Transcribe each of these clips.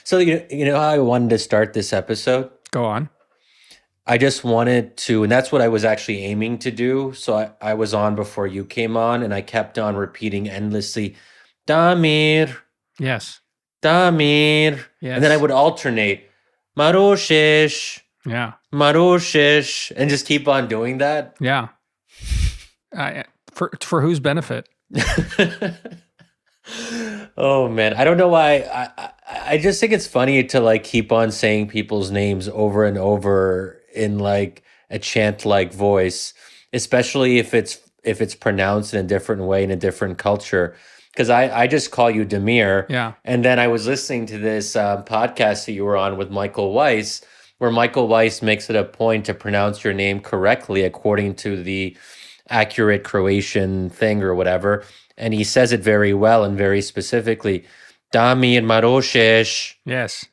So you know how I wanted to start this episode? Go on. I just wanted to, and that's what I was actually aiming to do. So I was on before you came on, and I kept on repeating endlessly, Damir, Yes. Damir. And then I Yes. would alternate, Maroshish, Yeah. Maroshish, and just keep on doing that. Yeah. For whose benefit? Oh man, I don't know why. I just think it's funny to like keep on saying people's names over and over in like a chant like voice, especially if it's pronounced in a different way in a different culture. Because I just call you Damir, Yeah. and then I was listening to this podcast that you were on with Michael Weiss, where Michael Weiss makes it a point to pronounce your name correctly according to the accurate Croatian thing or whatever. And he says it very well and very specifically, Damir Marošić. Yes.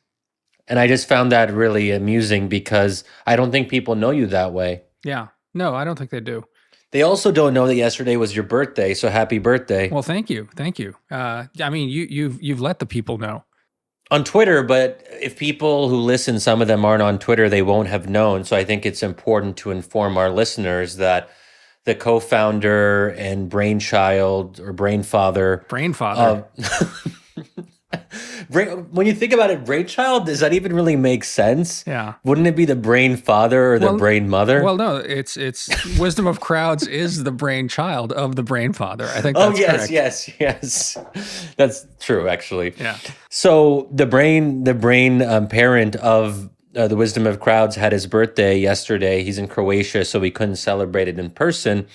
And I just found that really amusing because I don't think people know you that way. Yeah. No, I don't think they do. They also don't know that yesterday was your birthday, so happy birthday. Well, thank you. Thank you. I mean, you've let the people know. On Twitter, but if people who listen, some of them aren't on Twitter, they won't have known. So I think it's important to inform our listeners that the co-founder and brainchild or brainfather Brainfather. when you think about it, brainchild, does that even really make sense? Yeah. Wouldn't it be the brain father or the brain mother? Well, no, it's wisdom of crowds is the brainchild of the brainfather. I think Oh, that's yes, correct. yes. That's true, actually. Yeah. So the brain parent of the wisdom of crowds had his birthday yesterday. He's in Croatia, so we couldn't celebrate it in person.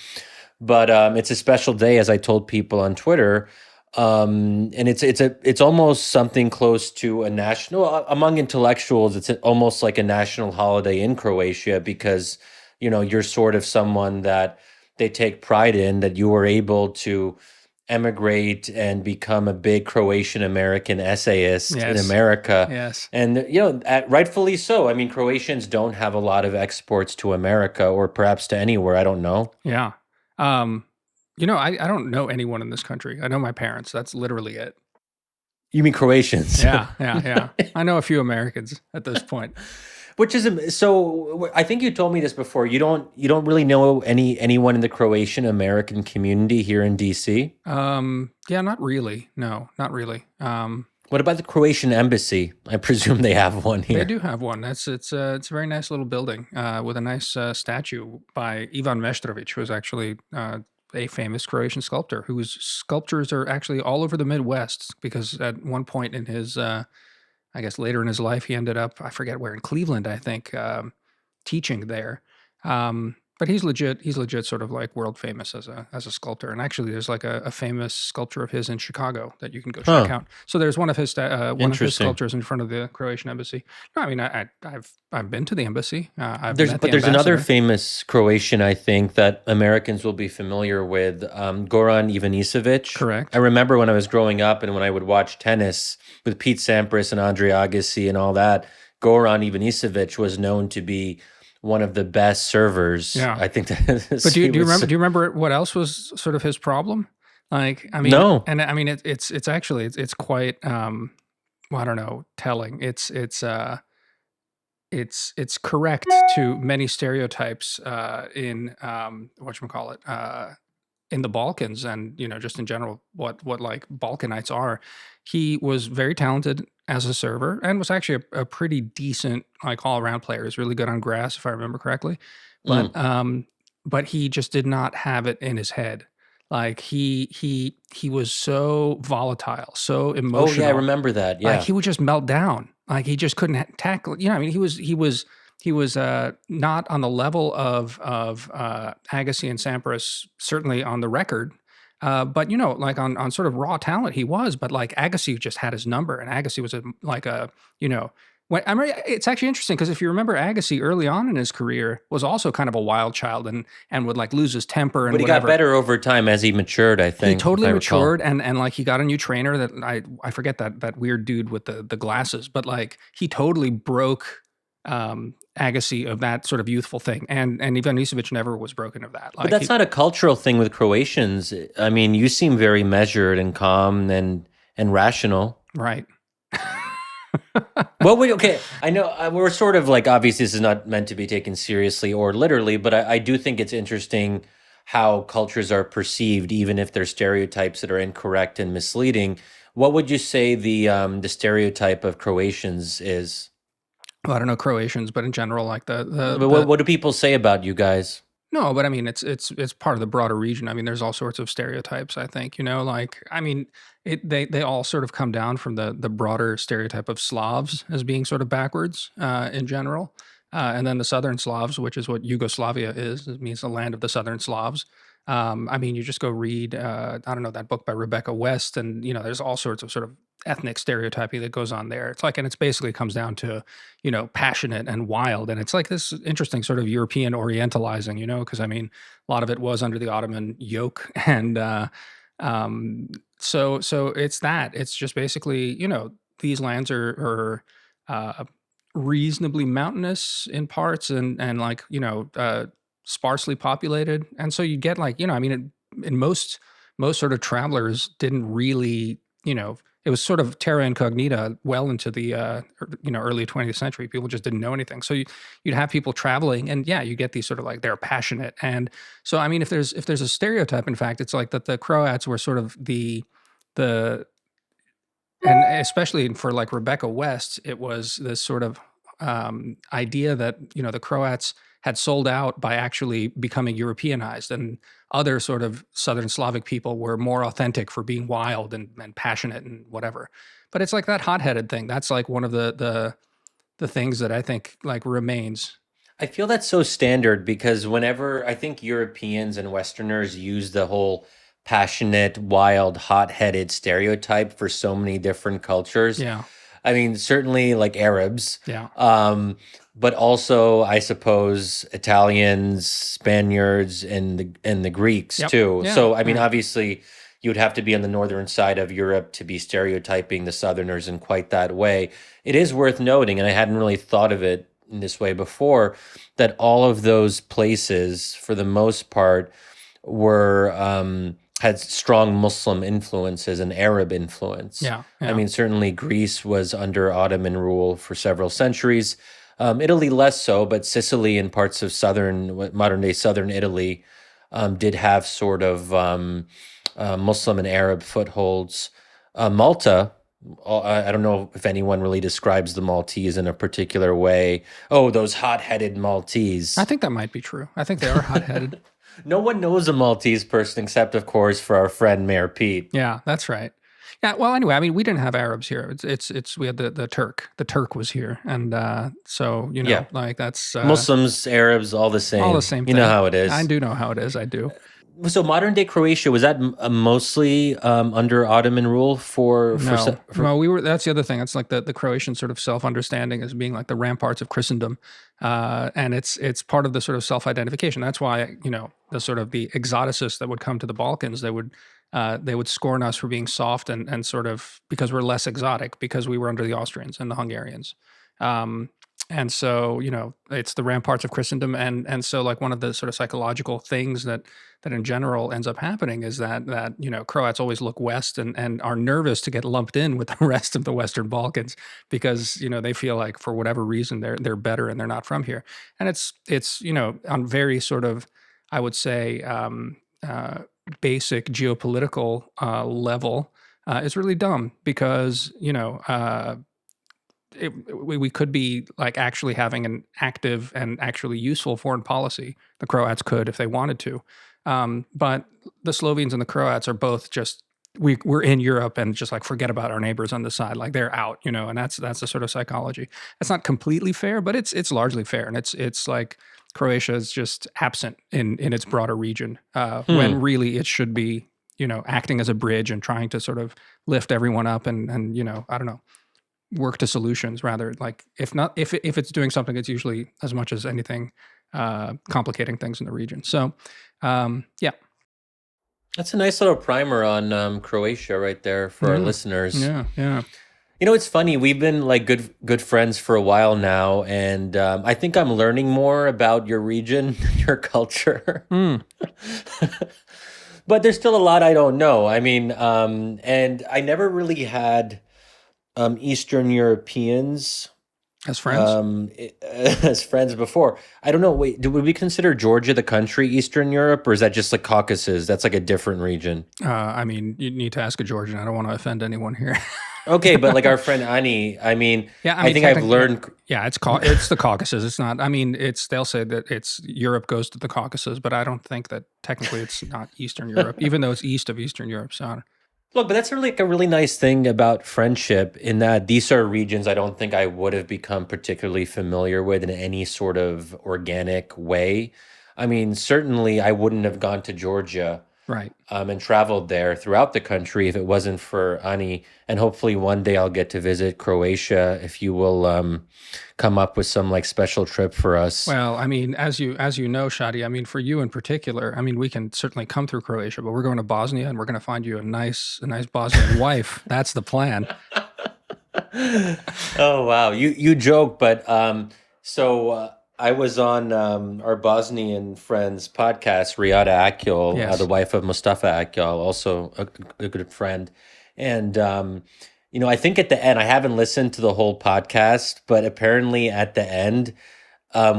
But it's a special day, as I told people on Twitter. And it's almost something close to a national among intellectuals. It's almost like a national holiday in Croatia because you're sort of someone that they take pride in, that you were able to emigrate and become a big Croatian American essayist in America. Yes. And rightfully so. I mean, Croatians don't have a lot of exports to America or perhaps to anywhere. I don't know. Yeah. I don't know anyone in this country. I know my parents. That's literally it. You mean Croatians? Yeah. I know a few Americans at this point. Which is so. I think you told me this before. You don't really know anyone in the Croatian American community here in DC. Yeah, not really. No, not really. What about the Croatian embassy? I presume they have one here. They do have one. It's a very nice little building with a nice statue by Ivan Meštrović, who was actually a famous Croatian sculptor whose sculptures are actually all over the Midwest, because at one point in his, I guess later in his life, he ended up, I forget where, in Cleveland, I think, teaching there. But he's legit sort of like world famous as a sculptor. And actually there's like a famous sculpture of his in Chicago that you can go check out. So there's one of his sculptures in front of the Croatian embassy. No, I mean, I've been to the embassy. There's another famous Croatian, I think, that Americans will be familiar with, Goran Ivanisevic. Correct. I remember when I was growing up and when I would watch tennis with Pete Sampras and Andre Agassi and all that, Goran Ivanisevic was known to be one of the best servers. Yeah. I think that. But do you remember what else was sort of his problem? Like, I mean, no. And I mean, it's actually quite, well, I don't know, telling. It's correct to many stereotypes in whatchamacallit, in the Balkans and just in general what like Balkanites are. He was very talented as a server and was actually a pretty decent like all around player. He's really good on grass if I remember correctly, but he just did not have it in his head. Like he was so volatile, so emotional. Oh yeah, I remember that. Yeah, like he would just melt down. Like he just couldn't tackle. I mean, he was not on the level of Agassi and Sampras, certainly on the record. But like on sort of raw talent, he was. But like Agassi just had his number, and Agassi was I mean, it's actually interesting because if you remember, Agassi early on in his career was also kind of a wild child and would like lose his temper and but he whatever. got better over time as he matured. I think he totally matured, and like he got a new trainer that I forget that weird dude with the glasses, but like he totally broke Agassi of that sort of youthful thing, and Ivanisevic never was broken of that. Like, but that's not a cultural thing with Croatians. I mean, you seem very measured and calm and rational. Right. Well, we okay. I know we're sort of like obviously this is not meant to be taken seriously or literally, but I do think it's interesting how cultures are perceived, even if they're stereotypes that are incorrect and misleading. What would you say the stereotype of Croatians is? Well, I don't know Croatians, but in general, like But what do people say about you guys? no, but I mean, it's part of the broader region. I mean, there's all sorts of stereotypes. I think like I mean, they all sort of come down from the broader stereotype of Slavs as being sort of backwards in general, and then the Southern Slavs, which is what Yugoslavia is. It means the land of the Southern Slavs. I mean, you just go read I don't know that book by Rebecca West, and there's all sorts of sort of ethnic stereotyping that goes on there. It's like, and it's basically comes down to passionate and wild. And it's like this interesting sort of European orientalizing, because I mean, a lot of it was under the Ottoman yoke. And so it's that. It's just basically, these lands are uh, reasonably mountainous in parts and like, sparsely populated. And so you get like, I mean, in most sort of travelers didn't really, it was sort of terra incognita well into the early 20th century. People just didn't know anything. So you'd have people traveling, and yeah, you get these sort of like they're passionate. And so I mean, if there's a stereotype, in fact, it's like that the Croats were sort of the and especially for like Rebecca West, it was this sort of idea that the Croats had sold out by actually becoming Europeanized, and other sort of Southern Slavic people were more authentic for being wild and passionate and whatever. But it's like that hot-headed thing. That's like one of the things that I think like remains. I feel that's so standard because whenever I think Europeans and Westerners use the whole passionate, wild, hot-headed stereotype for so many different cultures. Yeah, I mean, certainly like Arabs, yeah, but also I suppose Italians, Spaniards, and the Greeks yep, too. yeah, So I mean, yeah. obviously, you would have to be on the northern side of Europe to be stereotyping the Southerners in quite that way. It is worth noting, and I hadn't really thought of it in this way before, that all of those places, for the most part, were had strong Muslim influences and Arab influence. Yeah, I yeah. mean, certainly Greece was under Ottoman rule for several centuries. Italy less so, but Sicily and parts of modern day southern Italy, did have sort of Muslim and Arab footholds. Malta, I don't know if anyone really describes the Maltese in a particular way. Oh, those hot-headed I Maltese. think that might be true. I think they are hot-headed. No one knows a Maltese person except, of course, for our friend Mayor Pete. Yeah, that's right. Yeah. Well, anyway, I mean, we didn't have Arabs here. It's we had the Turk. The Turk was here, and so Yeah, like that's Muslims, Arabs, all the all the same. same You know thing. how it I is. do know how it is. I do. So modern day Croatia, was that mostly under Ottoman rule No, no, we were. That's the other thing. It's like the Croatian sort of self understanding as being like the ramparts of Christendom, and it's part of the sort of self identification. That's why the sort of the exoticists that would come to the Balkans, they would scorn us for being soft and sort of because we're less exotic because we were under the Austrians and the Hungarians. Um, and so, it's the ramparts of Christendom, and so like one of the sort of psychological things that in general ends up happening is that Croats always look west and are nervous to get lumped in with the rest of the Western Balkans because they feel like for whatever reason they're better and they're not from here, and it's on very sort of I would say basic geopolitical level is really dumb because we could be like actually having an active and actually useful foreign policy. The Croats could if they wanted to, but the Slovenes and the Croats are both just we're in Europe and just like forget about our neighbors on the side, like they're out, and that's the sort of psychology. It's not completely fair, but it's largely fair, and it's like Croatia is just absent in its broader region when for? really it should be acting as a bridge and trying to sort of lift everyone up and I don't know work to solutions rather like if not if it's doing something it's usually as much as anything complicating things in the region so yeah. That's a nice little primer on Croatia right there for our Yeah, listeners. yeah, yeah. You know, it's funny. We've been like good friends for a while now, and I think I'm learning more about your region, your culture. Mm, But there's still a lot I don't know. I mean, and I never really had Eastern Europeans as friends. as friends before. I don't know. Wait, would we consider Georgia the country Eastern Europe, or is that just like Caucasus? That's like a different region. I mean, you need to ask a Georgian. I don't want to offend anyone here. Okay, but like our friend Ani, I mean, Yeah, I I mean, think I've technically, yeah, learned. yeah, it's the Caucasus. It's not. I mean, it's they'll say that it's Europe goes to the Caucasus, but I don't think that technically it's not Eastern Europe, even though it's east of Eastern Europe. So Look, but that's really like a really nice thing about friendship in that these are regions I don't think I would have become particularly familiar with in any sort of organic way. I mean, certainly I wouldn't have gone to Georgia right. and traveled there throughout the country if it wasn't for Ani. And hopefully one day I'll get to visit Croatia if you will come up with some like special trip for us. Well, I mean, as you know, Shadi, I mean, for you in particular, I mean, we can certainly come through Croatia, but we're going to Bosnia and we're going to find you a nice Bosnian wife. That's the plan. Oh wow, you joke, but I was on our Bosnian friend's podcast, Riada Akyol, the Yes. wife of Mustafa Akyol, also a good friend, and I think at the end, I haven't listened to the whole podcast, but apparently at the end,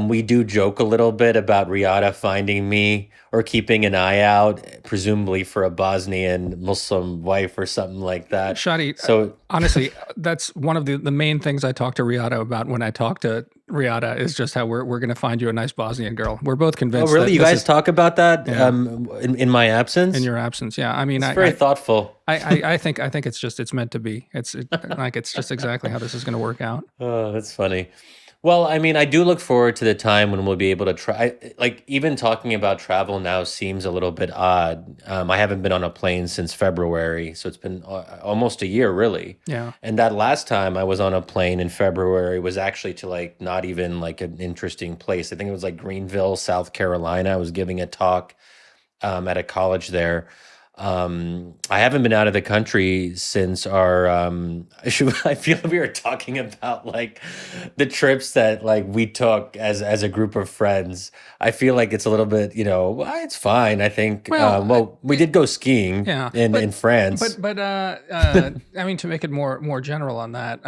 we do joke a little bit about Riada finding me or keeping an eye out, presumably for a Bosnian Muslim wife or something like that. Shadi, So, honestly, that's one of the main things I talk to Riata about when I talk to Riata is just how we're going to find you a nice Bosnian girl. We're both oh, convinced really? that You this guys is talk about that yeah in my in absence? your absence. Yeah, I mean, It's very thoughtful. I think it's meant to be. Like it's just exactly how this is going to work out. Oh, that's funny. Well, I mean, I do look forward to the time when we'll be able to try. Like, even talking about travel now seems a little bit odd. I haven't been on a plane since February, so it's been almost a year, really. Yeah. And that last time I was on a plane in February was actually to like not even like an interesting place. I think it was like Greenville, South Carolina. I was giving a talk at a college there. I haven't been out of the country since our I feel we were talking about like the trips that like we took as a group of friends. I feel like it's a little bit, well, it's fine. I think Well, well, we did go skiing yeah, in France. but I mean, to make it more general on that,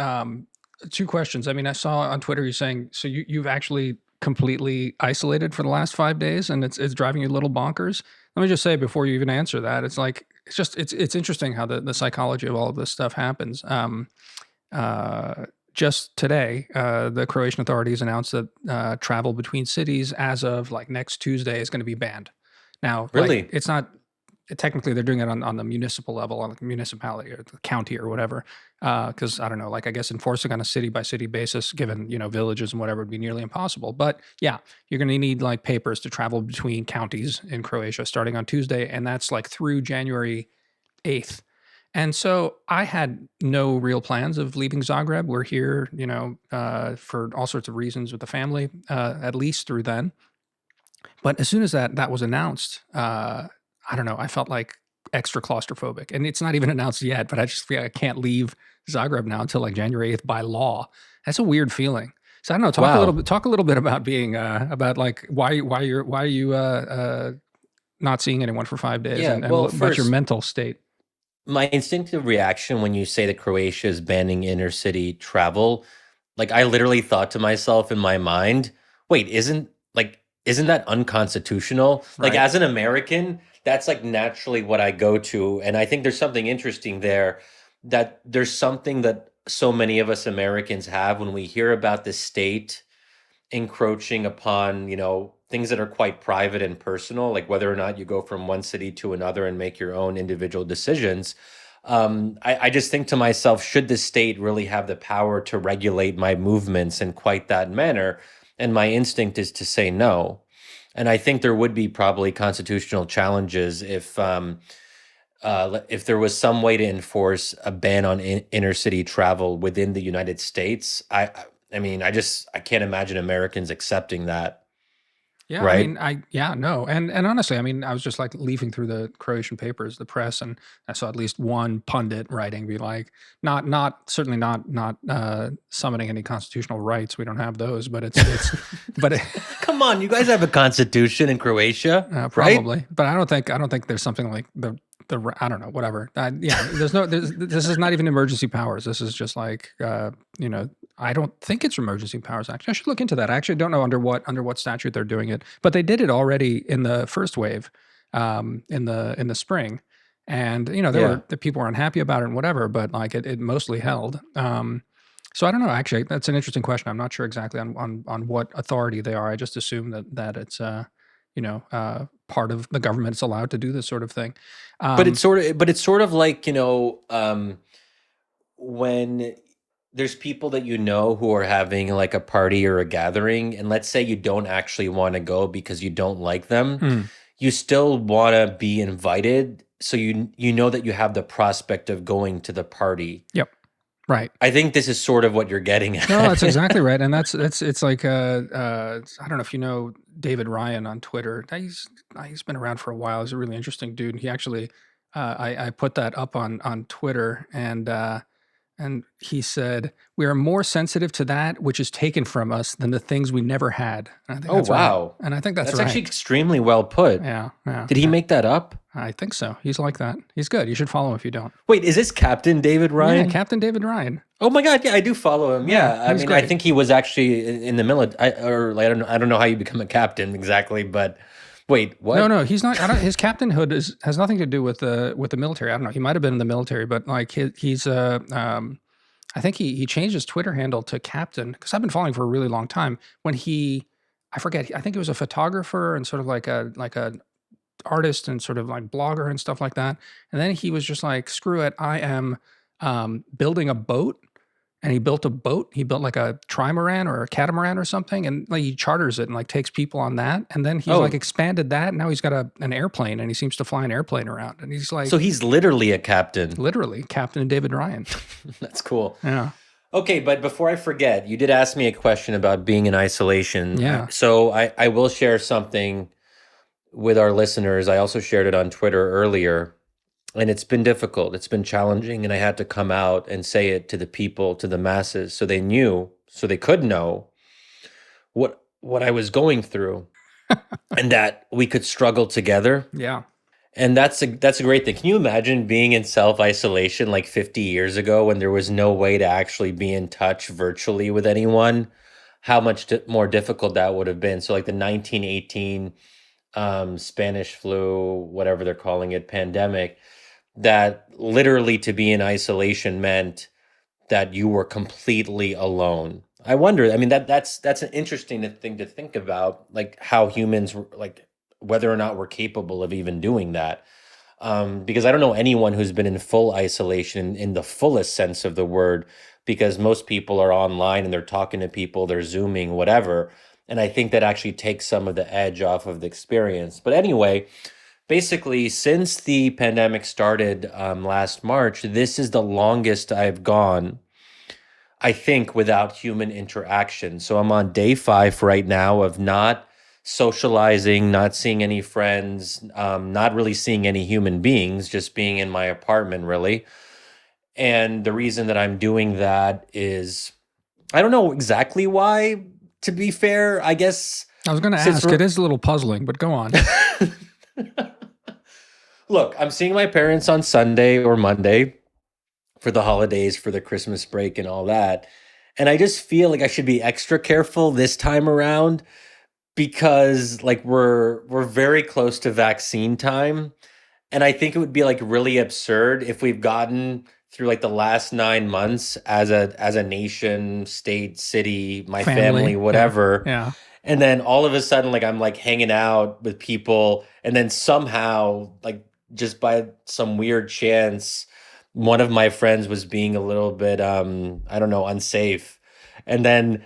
two questions. I mean, I saw on Twitter you saying so you've actually completely isolated for the last 5 days, and it's driving you a little bonkers. Let me just say before you even answer that, it's like it's interesting how the psychology of all of this stuff happens. Just today, the Croatian authorities announced that travel between cities as of like next Tuesday is going to be banned. Now, like Really? it's not technically they're doing it on the municipal level, on the municipality or the county or whatever. Because I don't know, like I guess enforcing on a city by city basis, given villages and whatever, would be nearly impossible. But yeah, you're going to need like papers to travel between counties in Croatia starting on Tuesday, and that's like through January 8th. And so I had no real plans of leaving Zagreb. We're here, for all sorts of reasons with the family, at least through then. But as soon as that was announced, I don't know, I felt like extra claustrophobic. And it's not even announced yet, but I just feel like I can't leave Zagreb now until like January 8th by law. That's a weird feeling. So I don't know. Wow. Talk a little bit about being about like why are you not seeing anyone for 5 days Yeah. and Well, about your first, mental state. my instinctive reaction when you say that Croatia is banning inner city travel, like I literally thought to myself in my mind, wait, isn't that unconstitutional? Like Right. as an American, that's like naturally what I go to. And I think there's something interesting there that there's something that so many of us Americans have when we hear about the state encroaching upon, things that are quite private and personal, like whether or not you go from one city to another and make your own individual decisions. I just think to myself, should the state really have the power to regulate my movements in quite that manner? And my instinct is to say no. And I think there would be probably constitutional challenges if there was some way to enforce a ban on inner city travel within the United States. I mean, I can't imagine Americans accepting that, Yeah, I right? mean, no, and honestly, I mean, I was just like leafing through the Croatian papers, the press, and I saw at least one pundit writing, be like, certainly not summoning any constitutional rights. We don't have those, but but Come on, you guys have a constitution in Croatia, right? probably, but I don't think there's something like I don't know, whatever. Yeah, this is not even emergency powers. This is just like, I don't think it's emergency powers. Actually, I should look into that. I actually don't know under what statute they're doing it, but they did it already in the first wave, in the spring, and Yeah. the people were unhappy about it and whatever, but like it mostly held. So I don't know. Actually, that's an interesting question. I'm not sure exactly on what authority they are. I just assume that it's part of the government. It's allowed to do this sort of thing. Um, But it's sort of like, when there's people that who are having like a party or a gathering, and let's say you don't actually want to go because you don't like them, mm, you still want to be invited, so you know that you have the prospect of going to the party. yep. Right. I think this is sort of what you're getting No, that's at. exactly right, and it's like I don't know if you know David Ryan on Twitter. He's been around for a while. He's a really interesting dude. And he actually, I put that up on Twitter, and he said we are more sensitive to that which is taken from us than the things we never had. And I think Oh, that's right, wow. and I think that's That's actually right. extremely well put. Yeah, yeah, Did he yeah. make that up? I think so. He's like that. He's good. You should follow him if you don't. Wait, is this Captain David Yeah, Ryan? Captain David Ryan. Oh my God, yeah, I do follow him. Yeah, Yeah, I he's mean, I great. think he was actually in the military, or like, I don't know how you become a captain exactly, but wait, No, what? no, he's not. I don't, his captainhood has nothing to do with the military. I don't know. He might have been in the military, but like he's I think he changed his Twitter handle to Captain because I've been following for a really long time. When I forget. I think he was a photographer and sort of like a artist and sort of like blogger and stuff like that. And then he was just like, screw it, I am building a boat. And he built a boat. He built like a trimaran or a catamaran or something, and like he charters it and like takes people on that. And then he's like Oh, expanded that. And now he's got an airplane, and he seems to fly an airplane around. And he's like so he's literally a captain. literally Captain David Ryan. That's cool. Yeah, Okay, but before I forget, you did ask me a question about being in isolation. yeah, So I will share something with our listeners. I also shared it on Twitter earlier, and it's been difficult. It's been challenging, and I had to come out and say it to the people, to the masses, so they knew, so they could know what I was going through, and that we could struggle together. yeah. And that's a great thing. Can you imagine being in self-isolation like 50 years ago when there was no way to actually be in touch virtually with anyone? How much more difficult that would have been. So like the 1918 Spanish flu, whatever they're calling it, pandemic, that literally to be in isolation meant that you were completely alone. I wonder, I mean, that's an interesting thing to think about, like how humans like whether or not we're capable of even doing that. Because I don't know anyone who's been in full isolation in the fullest sense of the word, because most people are online and they're talking to people, they're Zooming, whatever. And I think that actually takes some of the edge off of the experience. But anyway, basically, since the pandemic started last March, this is the longest I've gone, I think, without human interaction. So I'm on day 5 right now of not socializing, not seeing any friends, not really seeing any human beings, just being in my apartment, really. And the reason that I'm doing that is, I don't know exactly why, to be fair. I guess I was going to since ask. It we're. is a little puzzling, but go on. Look, I'm seeing my parents on Sunday or Monday for the holidays, for the Christmas break and all that. And I just feel like I should be extra careful this time around because like we're very close to vaccine time, and I think it would be like really absurd if we've gotten through like the last 9 months as a nation, state, city, my family, Family. Yeah, whatever, yeah. and then all of a sudden like I'm like hanging out with people, and then somehow like just by some weird chance one of my friends was being a little bit I don't know, unsafe. And then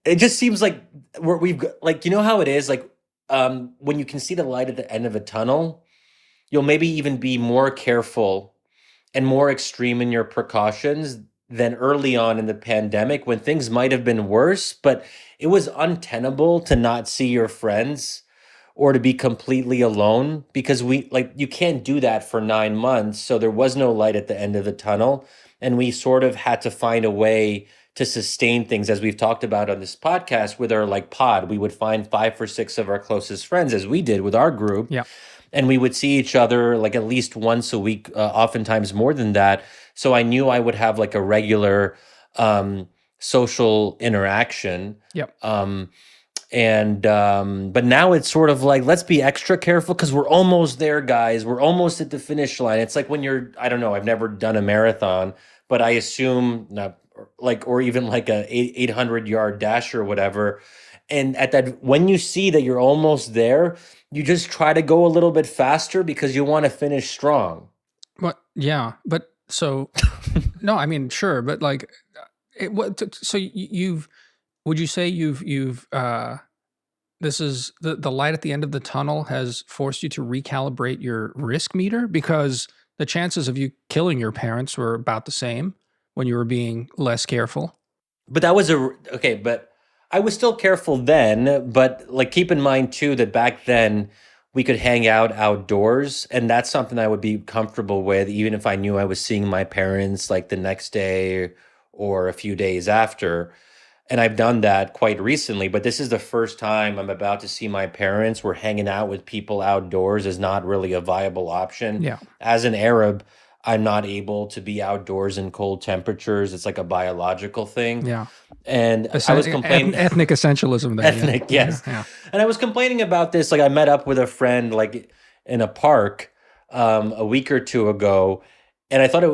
it just seems like we've got, like, how it is like when you can see the light at the end of a tunnel, you'll maybe even be more careful and more extreme in your precautions than early on in the pandemic when things might have been worse, but it was untenable to not see your friends or to be completely alone, because we like you can't do that for 9 months. So there was no light at the end of the tunnel. And we sort of had to find a way to sustain things, as we've talked about on this podcast with our like pod. We would find 5 or 6 of our closest friends, as we did with our group, Yeah. and we would see each other like at least once a week, oftentimes more than that. So I knew I would have like a regular social interaction. Yep. And but now it's sort of like, let's be extra careful because we're almost there, guys. We're almost at the finish line. It's like when you're, I don't know, I've never done a marathon, but I assume not like, or even like a 800-yard dash or whatever. And at that, when you see that you're almost there, you just try to go a little bit faster because you want to finish strong. What? Yeah, but so no, I mean, sure, but like, so you've would you say you've this is the light at the end of the tunnel has forced you to recalibrate your risk meter because the chances of you killing your parents were about the same when you were being less careful. But that was okay, but I was still careful then, but like keep in mind too that back then we could hang out outdoors, and that's something I would be comfortable with even if I knew I was seeing my parents like the next day or a few days after. And I've done that quite recently, but this is the first time I'm about to see my parents. We're hanging out with people outdoors is not really a viable option. Yeah. As an Arab, I'm not able to be outdoors in cold temperatures. It's like a biological thing. Yeah. And I was complaining. Ethnic essentialism there. Ethnic, Yeah. yes. Yeah. And I was complaining about this. Like I met up with a friend like in a park a week or two ago, and I thought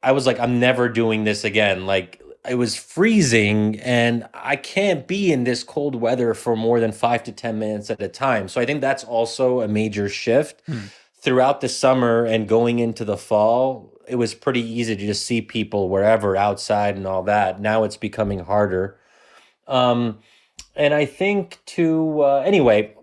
I was like, I'm never doing this again. Like it was freezing, and I can't be in this cold weather for more than 5 to 10 minutes at a time. So I think that's also a major shift. Throughout the summer and going into the fall, it was pretty easy to just see people wherever outside and all that. Now it's becoming harder. Um, and I think anyway,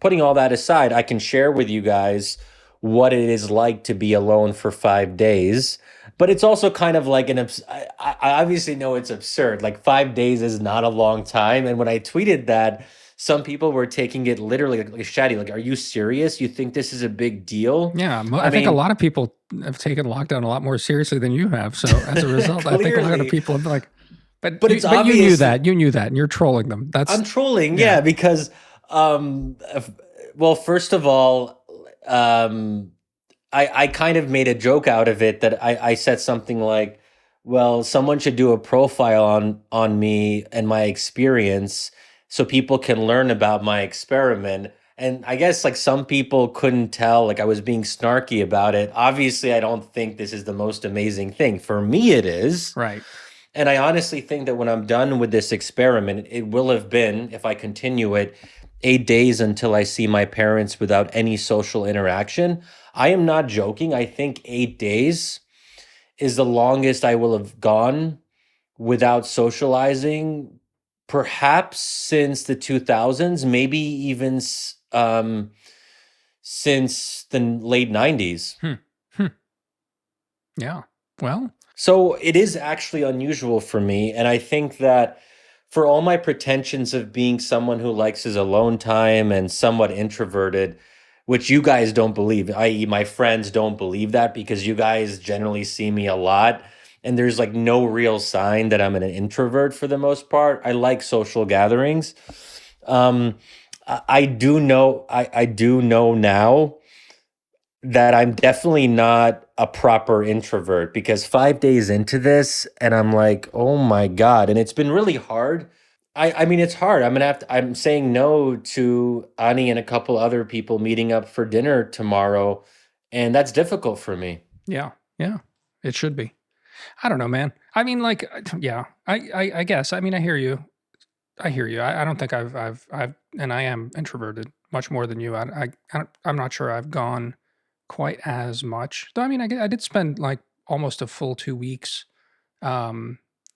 putting all that aside, I can share with you guys what it is like to be alone for 5 days. But it's also kind of like I obviously know it's absurd. Like 5 days is not a long time. And when I tweeted that, some people were taking it literally like Shadi, like, are you serious? You think this is a big deal? Yeah, I think a lot of people have taken lockdown a lot more seriously than you have. So as a result, I think a lot of people have been like, but it's you knew obvious. that, and you're trolling them. I'm trolling, yeah, because well, first of all, I kind of made a joke out of it that I said something like, well, someone should do a profile on me and my experience so people can learn about my experiment. And I guess like some people couldn't tell, like I was being snarky about it. Obviously, I don't think this is the most amazing thing. For me, it is. Right. And I honestly think that when I'm done with this experiment, it will have been, if I continue it, 8 days until I see my parents without any social interaction. I am not joking. I think 8 days is the longest I will have gone without socializing, perhaps since the 2000s, maybe even since the late 90s. Yeah. Well, so it is actually unusual for me. And I think that for all my pretensions of being someone who likes his alone time and somewhat introverted, which you guys don't believe, i.e., my friends don't believe that because you guys generally see me a lot. And there's like no real sign that I'm an introvert for the most part. I like social gatherings. I do know, I do know now that I'm definitely not a proper introvert because 5 days into this, and I'm like, oh my God. And it's been really hard. I mean, it's hard. I'm saying no to Ani and a couple other people meeting up for dinner tomorrow. And that's difficult for me. Yeah. Yeah. It should be. I don't know, man. I mean, like, yeah, I guess. I mean, I hear you. I don't think I've, and I am introverted much more than you. I'm not sure I've gone quite as much. Though, I mean, I did spend like almost a full 2 weeks,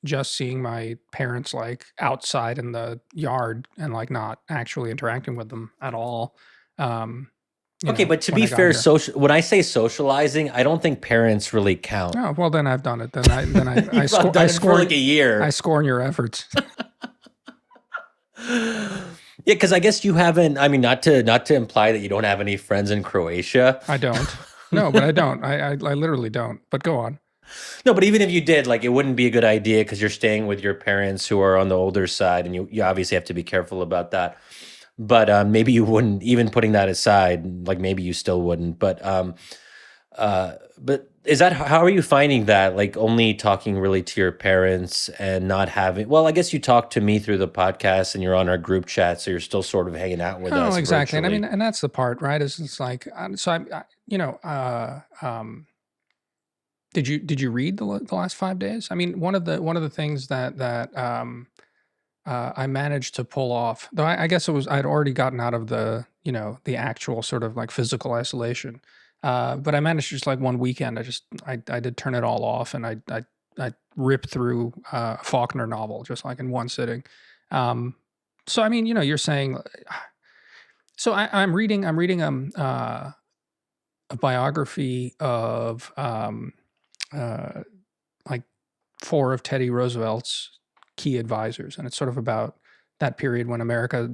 just seeing my parents like outside in the yard and like not actually interacting with them at all. Okay, but to be fair, when I say socializing, I don't think parents really count. Oh, well, then I've done it. Then I score like a year. I scorn your efforts. Yeah, because I guess you haven't. I mean, not to imply that you don't have any friends in Croatia. I don't. No, but I don't. I literally don't. But go on. No, but even if you did, like, it wouldn't be a good idea because you're staying with your parents who are on the older side, and you obviously have to be careful about that. but maybe you wouldn't. Even putting that aside, like maybe you still wouldn't. But is that how are you finding that? Like only talking really to your parents and not having. Well, I guess you talk to me through the podcast and you're on our group chat, so you're still sort of hanging out with Oh, us exactly. And I mean, virtually. and that's the part, right? Is it's like, did you read the last 5 days? I mean, one of the things that I managed to pull off, though I guess it was I'd already gotten out of the actual sort of like physical isolation, but I managed to just like one weekend, I did turn it all off, and I ripped through a Faulkner novel just like in one sitting. Um, so I mean, you're saying, so I'm reading a biography of uh, like four of Teddy Roosevelt's key advisors, and it's sort of about that period when America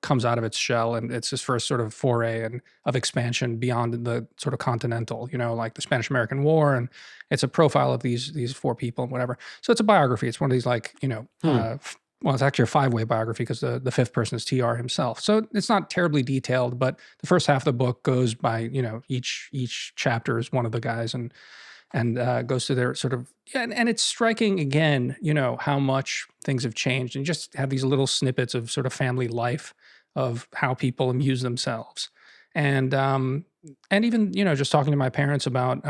comes out of its shell, and it's his first sort of foray and of expansion beyond the sort of continental, like the Spanish American War, and it's a profile of these four people and whatever. So it's a biography. It's one of these like Hmm. well, it's actually a five-way biography because the fifth person is TR himself. So it's not terribly detailed, but the first half of the book goes by each chapter is one of the guys, and goes through their sort of, yeah, and it's striking again, how much things have changed, and you just have these little snippets of sort of family life of how people amuse themselves, and even just talking to my parents about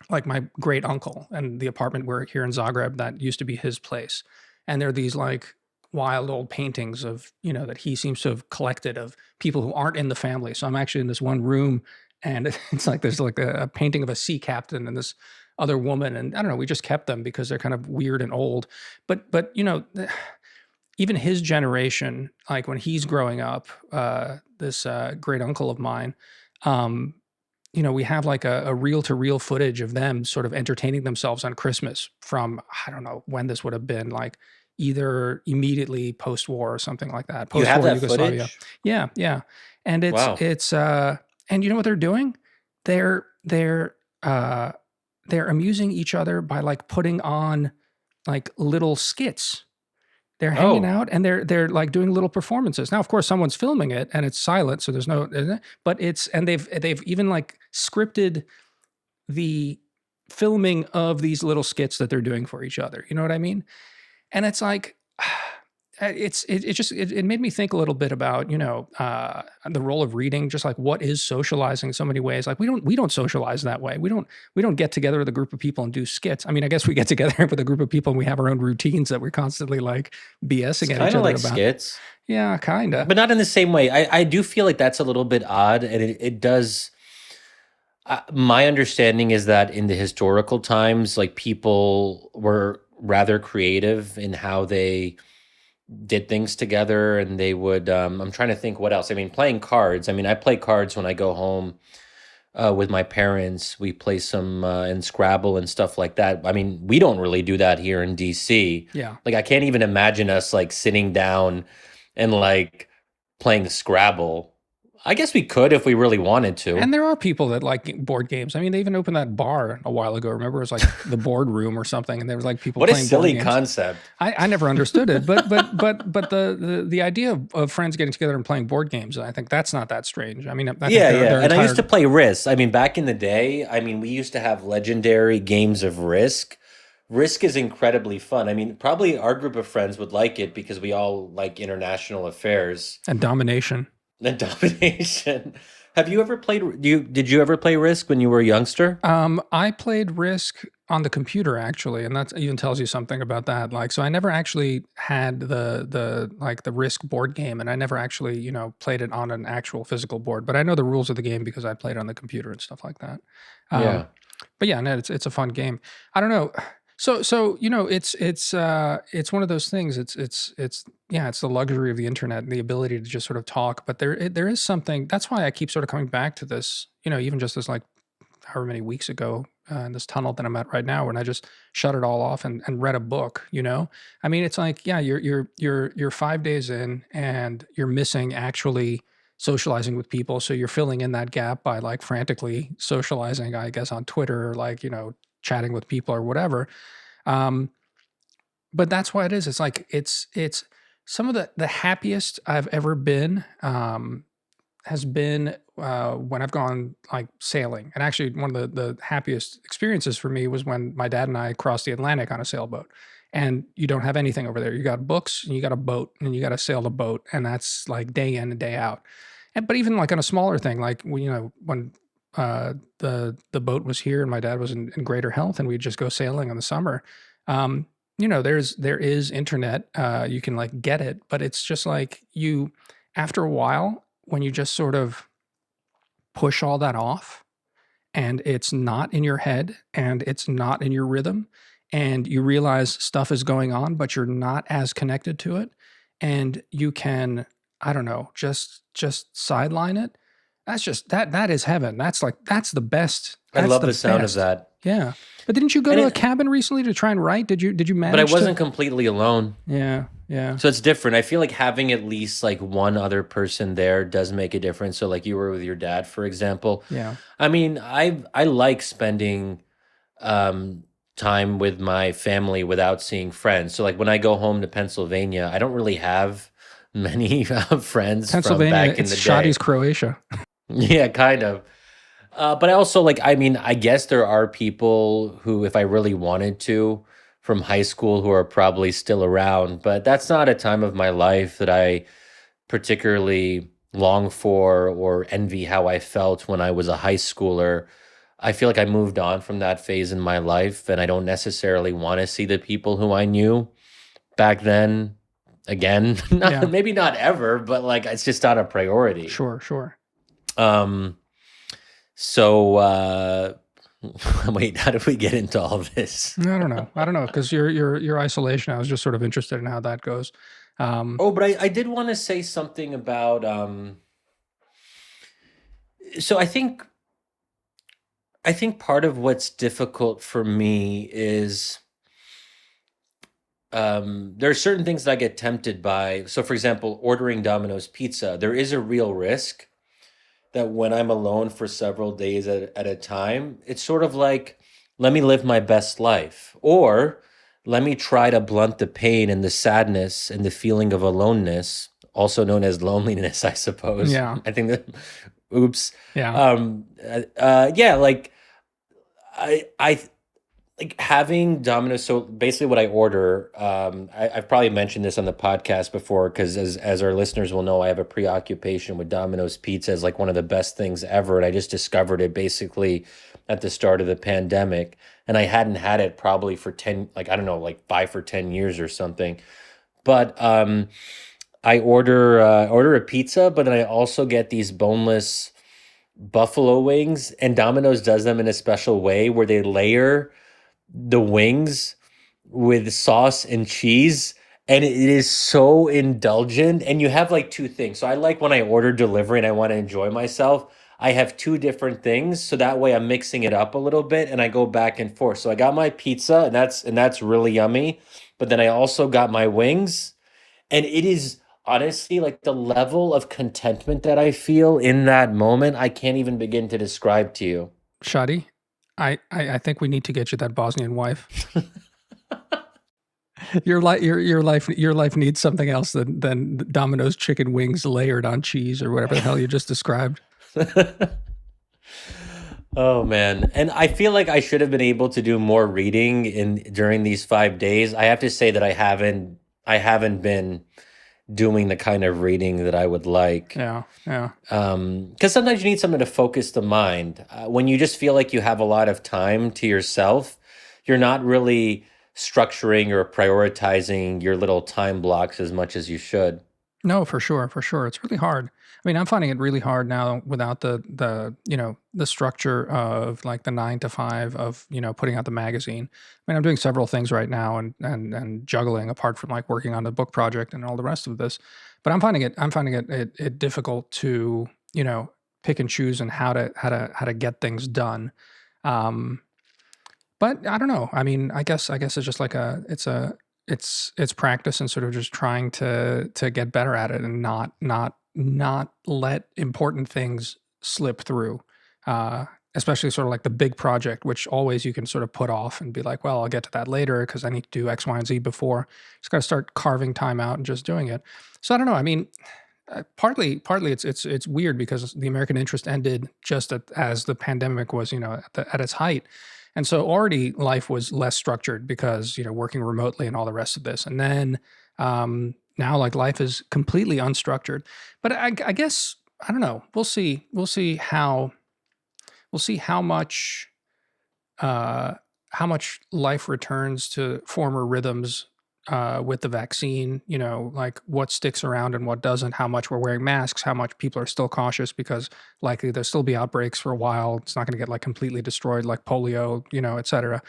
like my great uncle and the apartment where here in Zagreb that used to be his place, and there are these like wild old paintings of that he seems to have collected of people who aren't in the family. So I'm actually in this one room, and it's like there's like a painting of a sea captain and this other woman, and I don't know, we just kept them because they're kind of weird and old, but even his generation, like when he's growing up, this great uncle of mine, um, we have like a reel to reel footage of them sort of entertaining themselves on Christmas from, I don't know when this would have been, like either immediately post war or something like that, You post have war that Yugoslavia. footage? Yeah, yeah. And Wow. and you know what they're doing? They're they're uh, they're amusing each other by like putting on like little skits. They're hanging Oh, out and they're like doing little performances. Now, of course, someone's filming it and it's silent, so there's no, but it's, and they've even like scripted the filming of these little skits that they're doing for each other. You know what I mean? And it's like, it made me think a little bit about the role of reading, just like what is socializing in so many ways. Like we don't socialize that way. We don't get together with a group of people and do skits. I mean, I guess we get together with a group of people and we have our own routines that we're constantly like it's BSing at each kind of other like about. skits, Yeah, kinda. but not in the same way. I do feel like that's a little bit odd, and it does. My understanding is that in the historical times, like people were rather creative in how they did things together, and they would. I'm trying to think what else. I mean, playing cards. I mean, I play cards when I go home with my parents. We play some in Scrabble and stuff like that. I mean, we don't really do that here in DC. Yeah. Like, I can't even imagine us like sitting down and like playing Scrabble. I guess we could if we really wanted to. And there are people that like board games. I mean, they even opened that bar a while ago. Remember, it was like the boardroom or something, and there was like people What a playing board silly games. concept. I never understood it, but the idea of friends getting together and playing board games, I think that's not that strange. I mean, I think Yeah, their yeah. their And I used to entire, play Risk. I mean, back in the day, I mean, we used to have legendary games of Risk. Risk is incredibly fun. I mean, probably our group of friends would like it because we all like international affairs and domination. and domination. Have you ever played, did you ever play Risk when you were a youngster? I played Risk on the computer actually, and that even tells you something about that. Like, so I never actually had the like the Risk board game, and I never actually played it on an actual physical board. But I know the rules of the game because I played on the computer and stuff like that. Um, Yeah. but yeah, no, it's a fun game. I don't know. So it's one of those things. It's yeah, it's the luxury of the internet and the ability to just sort of talk. But there is something. That's why I keep sort of coming back to this. Even just as like however many weeks ago in this tunnel that I'm at right now, when I just shut it all off and read a book. I mean, it's like, yeah, you're 5 days in and you're missing actually socializing with people, so you're filling in that gap by like frantically socializing, I guess, on Twitter, or like chatting with people or whatever. um but that's why it is. It's like it's Some of the happiest I've ever been has been when I've gone like sailing. And actually, one of the happiest experiences for me was when my dad and I crossed the Atlantic on a sailboat. And you don't have anything over there. You got books, and you got a boat, and you got to sail the boat, and that's like day in and day out. And but even like on a smaller thing, like when the boat was here and my dad was in greater health, and we'd just go sailing in the summer. Um, there is internet. You can like get it, but it's just like you after a while when you just sort of push all that off and it's not in your head and it's not in your rhythm and you realize stuff is going on but you're not as connected to it and you can I don't know just sideline it. That's just that is heaven. That's the best. I That's love the the sound of best. that. Yeah. But didn't you go And to a it, cabin recently to try and write? Did you but I manage to? wasn't completely alone. Yeah, yeah, So it's different. I feel like having at least like one other person there does make a difference. So like you were with your dad, for example. yeah. I mean, I like spending um time with my family without seeing friends. So like when I go home to Pennsylvania, I don't really have many friends from Pennsylvania, back in it's the Shadi's day. Croatia. Yeah, kind of. But I also like, I mean, I guess there are people who, if I really wanted to, from high school who are probably still around, but that's not a time of my life that I particularly long for or envy how I felt when I was a high schooler. I feel like I moved on from that phase in my life, and I don't necessarily want to see the people who I knew back then again. Not, Yeah, maybe not ever, but like it's just not a priority. sure, sure. Um, so, wait, how did we get into all this? I don't know. I don't know because your isolation. I was just sort of interested in how that goes. Um, Oh, but I did want to say something about, so I think part of what's difficult for me is, there are certain things that I get tempted by. So, for example, ordering Domino's pizza, there is a real risk that when I'm alone for several days at a time, it's sort of like, let me live my best life. Or let me try to blunt the pain and the sadness and the feeling of aloneness, also known as loneliness, I suppose. yeah, I think that, oops. yeah, Yeah, like I like having Domino's. So basically, what I order, I've probably mentioned this on the podcast before because as our listeners will know, I have a preoccupation with Domino's pizza as like one of the best things ever, and I just discovered it basically at the start of the pandemic, and I hadn't had it probably for 10, like I don't know, like 5 or 10 years or something. But I order a pizza, but then I also get these boneless buffalo wings, and Domino's does them in a special way where they layer the wings with sauce and cheese, and it is so indulgent, and you have like two things. So I like when I order delivery and I want to enjoy myself, I have two different things so that way I'm mixing it up a little bit and I go back and forth. So I got my pizza and that's really yummy, but then I also got my wings, and it is honestly like the level of contentment that I feel in that moment I can't even begin to describe to you. Shadi. I think we need to get you that Bosnian wife. Your life needs something else than Domino's chicken wings layered on cheese or whatever the hell you just described. Oh man. And I feel like I should have been able to do more reading in during these 5 days. I have to say that I haven't been doing the kind of reading that I would like. Yeah, yeah, Because sometimes you need something to focus the mind. When you just feel like you have a lot of time to yourself, you're not really structuring or prioritizing your little time blocks as much as you should. no, for sure, for sure. It's really hard. I mean, I'm finding it really hard now without the structure of like the 9 to 5 of putting out the magazine. I mean, I'm doing several things right now and juggling apart from like working on the book project and all the rest of this. But I'm finding it difficult to pick and choose and how to get things done. Um, but I don't know. I mean, I guess it's just like it's practice and sort of just trying to get better at it and not let important things slip through. Uh, especially sort of like the big project, which always you can sort of put off and be like, well, I'll get to that later because I need to do X, Y, and Z before. Just got to start carving time out and just doing it. So I don't know. I mean, partly it's weird because the American interest ended just as the pandemic was, at its height. And so already life was less structured because, working remotely and all the rest of this. And then now like life is completely unstructured. But I guess, I don't know. We'll see. We'll see uh, how much life returns to former rhythms with the vaccine, like what sticks around and what doesn't, how much we're wearing masks, how much people are still cautious because likely there'll still be outbreaks for a while. It's not going to get like completely destroyed like polio, et cetera.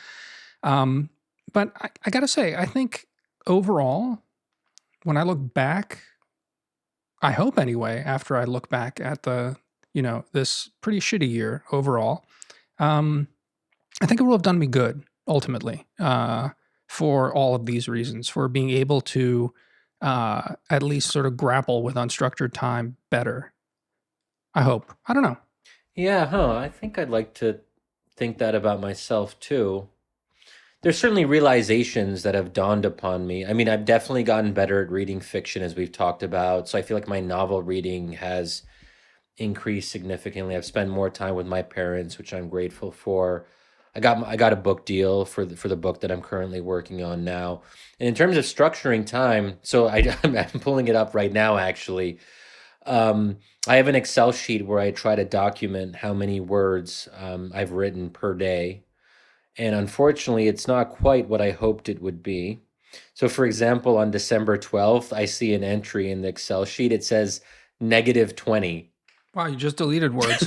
Um, but I got to say, I think overall, when I look back, I hope anyway, after I look back at this pretty shitty year overall, um, I think it will have done me good ultimately for all of these reasons, for being able to at least sort of grapple with unstructured time better. I hope. I don't know. Yeah, huh. I think I'd like to think that about myself too. There's certainly realizations that have dawned upon me. I mean, I've definitely gotten better at reading fiction, as we've talked about. So I feel like my novel reading has increased significantly. I've spent more time with my parents, which I'm grateful for. I got a book deal for the book that I'm currently working on now. And in terms of structuring time, so I'm pulling it up right now actually. I have an Excel sheet where I try to document how many words I've written per day. And unfortunately, it's not quite what I hoped it would be. So, for example, on December 12th, I see an entry in the Excel sheet. It says -20. Wow, you just deleted words.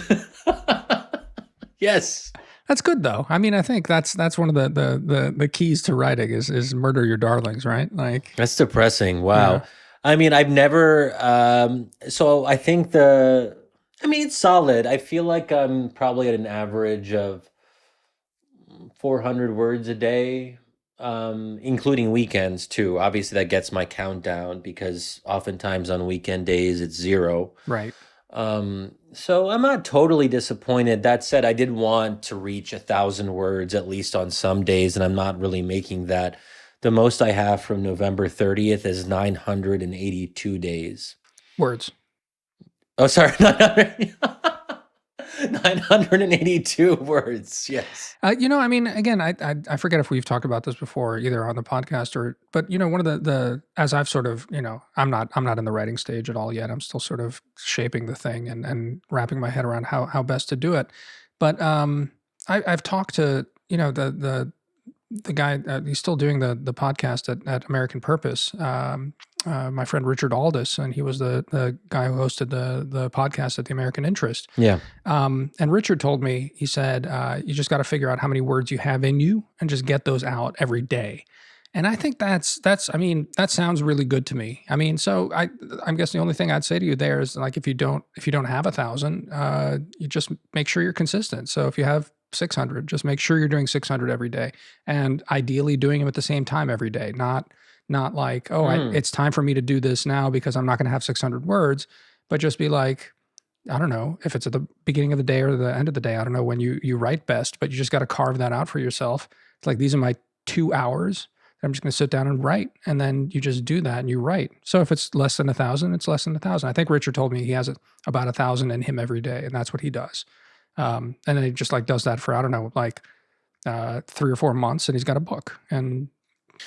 Yes. That's good though. I mean, I think that's one of the keys to writing is murder your darlings, right? Like That's depressing. Wow. yeah. I mean, I've never, so I think I mean, it's solid. I feel like I'm probably at an average of 400 words a day, including weekends too. Obviously, that gets my count down because oftentimes on weekend days it's zero. Right. So I'm not totally disappointed. That said, I did want to reach 1,000 words at least on some days, and I'm not really making that. The most I have from November 30th is 982 days. Words. Oh, sorry, 982 words. Yes. I mean, again, I forget if we've talked about this before, either on the podcast but one of the as I've sort of, I'm not in the writing stage at all yet. I'm still sort of shaping the thing and wrapping my head around how best to do it. But I've talked to the guy. He's still doing the podcast at American Purpose. My friend Richard Aldous, and he was the guy who hosted the podcast at the American Interest. Yeah. And Richard told me, he said, you just got to figure out how many words you have in you and just get those out every day. And I think I mean, that sounds really good to me. I mean, so I'm guessing the only thing I'd say to you there is like, if you don't have 1,000, you just make sure you're consistent. So if you have 600, just make sure you're doing 600 every day, and ideally doing them at the same time every day. Not like, it's time for me to do this now because I'm not going to have 600 words, but just be like, I don't know if it's at the beginning of the day or the end of the day. I don't know when you write best, but you just got to carve that out for yourself. It's like, these are my 2 hours. I'm just going to sit down and write. And then you just do that and you write. So if it's less than 1,000, it's less than 1,000. I think Richard told me he has about 1,000 in him every day, and that's what he does. And then he just like does that for, I don't know, like 3 or 4 months, and he's got a book. And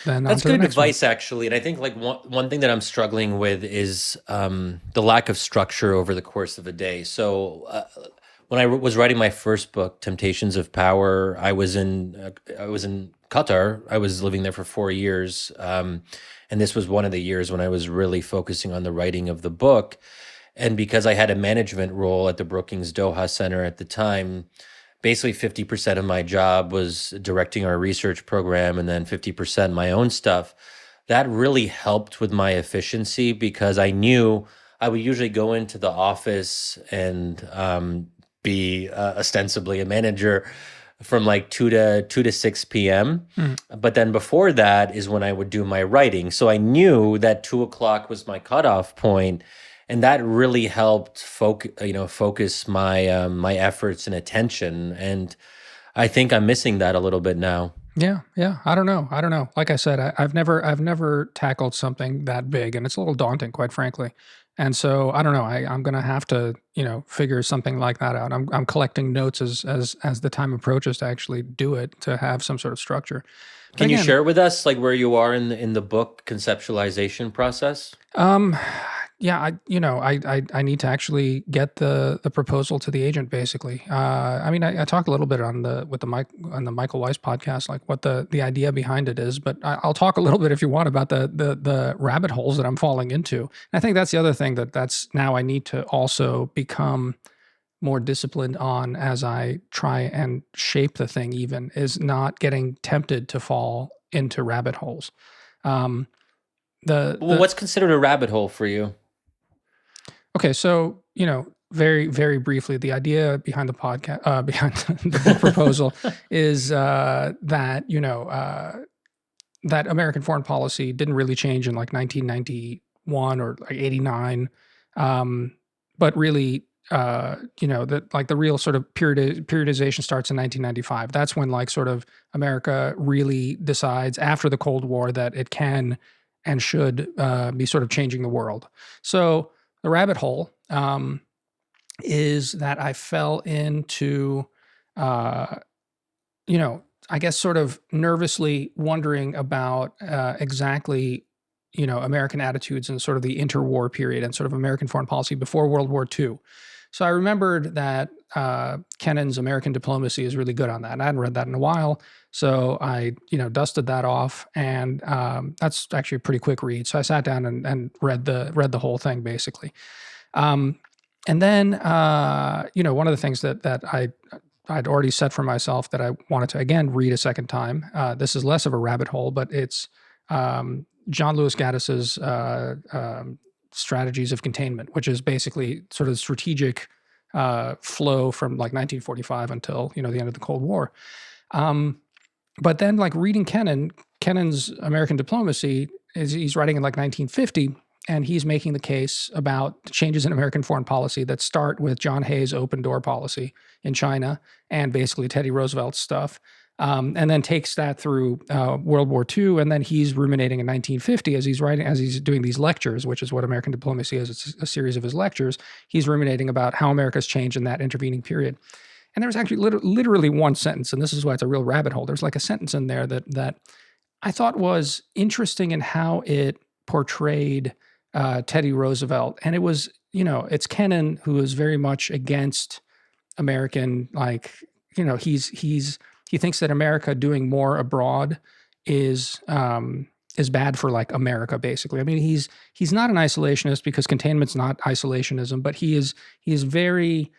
then That's on to the good next one. advice, actually. And I think like one thing that I'm struggling with is the lack of structure over the course of a day. So when I was writing my first book, Temptations of Power, I was in Qatar. I was living there for 4 years, and this was one of the years when I was really focusing on the writing of the book. And because I had a management role at the Brookings Doha Center at the time, basically 50% of my job was directing our research program, and then 50% my own stuff. That really helped with my efficiency because I knew I would usually go into the office and be ostensibly a manager from like 2 to 6 p.m. But then before that is when I would do my writing. So I knew that 2 o'clock was my cutoff point. and that really helped focus my my efforts and attention. And I think I'm missing that a little bit now. Yeah, yeah. I don't know. I don't know. Like I said, I've never tackled something that big, and it's a little daunting, quite frankly. And so I don't know. I'm gonna have to, figure something like that out. I'm collecting notes as the time approaches to actually do it, to have some sort of structure. But Can you again, share with us like where you are in the book conceptualization process? um, yeah, I need to actually get the proposal to the agent. Basically, I mean, I talked a little bit on the Mike on the Michael Weiss podcast, like what the idea behind it is. But I'll talk a little bit if you want about the rabbit holes that I'm falling into. And I think that's the other thing that's now I need to also become more disciplined on as I try and shape the thing. Even is not getting tempted to fall into rabbit holes. Um, Well, the what's considered a rabbit hole for you? Okay, so very very briefly, the idea behind the podcast, behind the book proposal, is that that American foreign policy didn't really change in like 1991 or like 89, but really, that like the real sort of periodization starts in 1995. That's when like sort of America really decides after the Cold War that it can and should be sort of changing the world. So the rabbit hole is that I fell into, uh, I guess sort of nervously wondering about exactly, American attitudes and sort of the interwar period and sort of American foreign policy before World War II. So I remembered that Kennan's American Diplomacy is really good on that. And I hadn't read that in a while. So I, dusted that off, and that's actually a pretty quick read. So I sat down and read the whole thing basically. Um, and then, one of the things that I'd already set for myself that I wanted to again read a second time. This is less of a rabbit hole, but it's John Lewis Gaddis's Strategies of Containment, which is basically sort of strategic flow from like 1945 until the end of the Cold War. But then, like reading Kennan's American Diplomacy, he's writing in like 1950. And he's making the case about changes in American foreign policy that start with John Hay's open door policy in China and basically Teddy Roosevelt's stuff, and then takes that through World War II. And then he's ruminating in 1950 as he's doing these lectures, which is what American Diplomacy is. It's a series of his lectures. He's ruminating about how America's changed in that intervening period. And there was actually literally one sentence, and this is why it's a real rabbit hole. There's like a sentence in there that I thought was interesting in how it portrayed Teddy Roosevelt. And it was, it's Kennan who is very much against American, like, he thinks that America doing more abroad is bad for like America, basically. I mean, he's not an isolationist because containment's not isolationism, but he is very,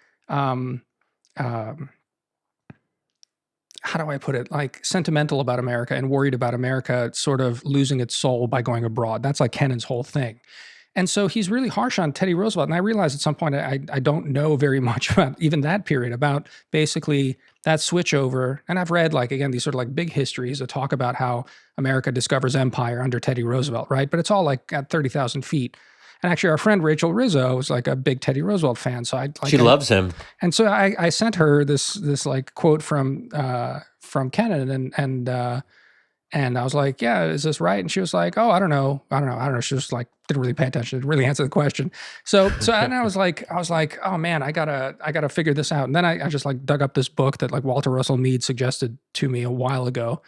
how do I put it? Like sentimental about America and worried about America sort of losing its soul by going abroad. That's like Kennan's whole thing. And so he's really harsh on Teddy Roosevelt. And I realized at some point I don't know very much about even that period, about basically that switchover. And I've read like, again, these sort of like big histories that talk about how America discovers empire under Teddy Roosevelt, right? But it's all like at 30,000 feet. And actually, our friend Rachel Rizzo was like a big Teddy Roosevelt fan. So She loves him. and so I sent her this like quote from Kennan, and I was like, yeah, is this right? And she was like, oh, I don't know. She just like didn't really pay attention, didn't really answer the question. So and I was like, oh man, I gotta figure this out. And then I just like dug up this book that like Walter Russell Mead suggested to me a while ago.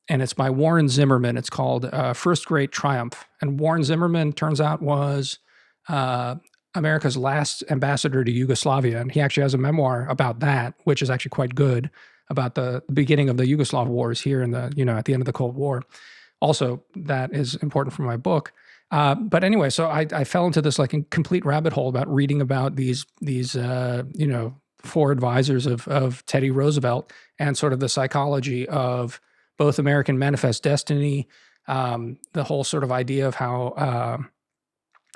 And it's by Warren Zimmerman. It's called First Great Triumph. And Warren Zimmerman, turns out, was America's last ambassador to Yugoslavia. And he actually has a memoir about that, which is actually quite good, about the beginning of the Yugoslav wars here in the, at the end of the Cold War. Also, that is important for my book. But anyway, so I fell into this like complete rabbit hole about reading about these four advisors of Teddy Roosevelt and sort of the psychology of both American Manifest Destiny, the whole sort of idea of how,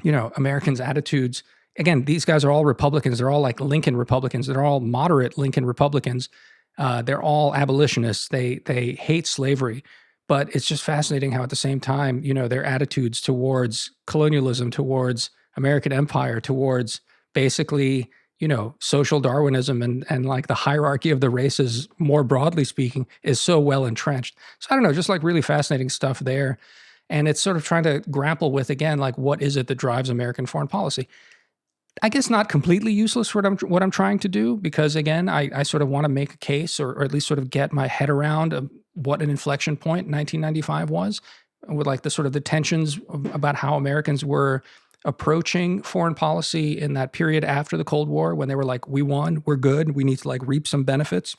Americans' attitudes. Again, these guys are all Republicans. They're all like Lincoln Republicans. They're all moderate Lincoln Republicans. They're all abolitionists. They hate slavery. But it's just fascinating how at the same time, their attitudes towards colonialism, towards American empire towards basically, social Darwinism and like the hierarchy of the races, more broadly speaking, is so well entrenched. So I don't know, just like really fascinating stuff there. And it's sort of trying to grapple with, again, like what is it that drives American foreign policy? I guess not completely useless for what I'm trying to do, because again, I sort of want to make a case, or at least sort of get my head around what an inflection point 1995 was, with like the sort of the tensions about how Americans were approaching foreign policy in that period after the Cold War, when they were like, we won, we're good, we need to like reap some benefits.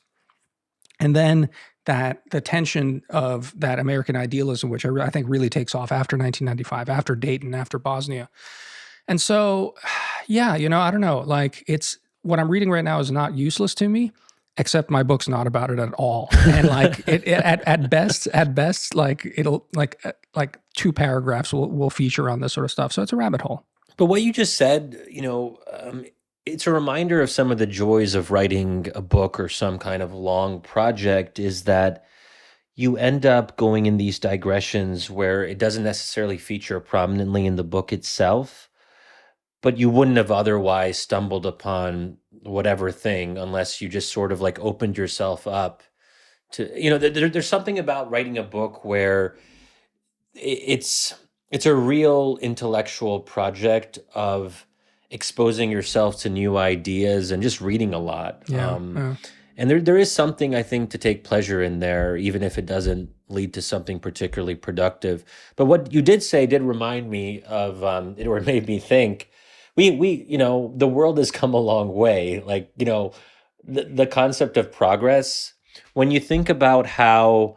And then that the tension of that American idealism, which I think really takes off after 1995, after Dayton, after Bosnia. And so, yeah, I don't know. Like, it's what I'm reading right now is not useless to me, except my book's not about it at all. And like, at best, like it'll like 2 paragraphs will feature on this sort of stuff. So it's a rabbit hole. But what you just said, it's a reminder of some of the joys of writing a book or some kind of long project, is that you end up going in these digressions where it doesn't necessarily feature prominently in the book itself, but you wouldn't have otherwise stumbled upon whatever thing unless you just sort of like opened yourself up to, there's something about writing a book where it's a real intellectual project of exposing yourself to new ideas and just reading a lot. Yeah. And there is something, I think, to take pleasure in there, even if it doesn't lead to something particularly productive. But what you did say did remind me of, or it made me think, the world has come a long way. Like, the concept of progress, when you think about how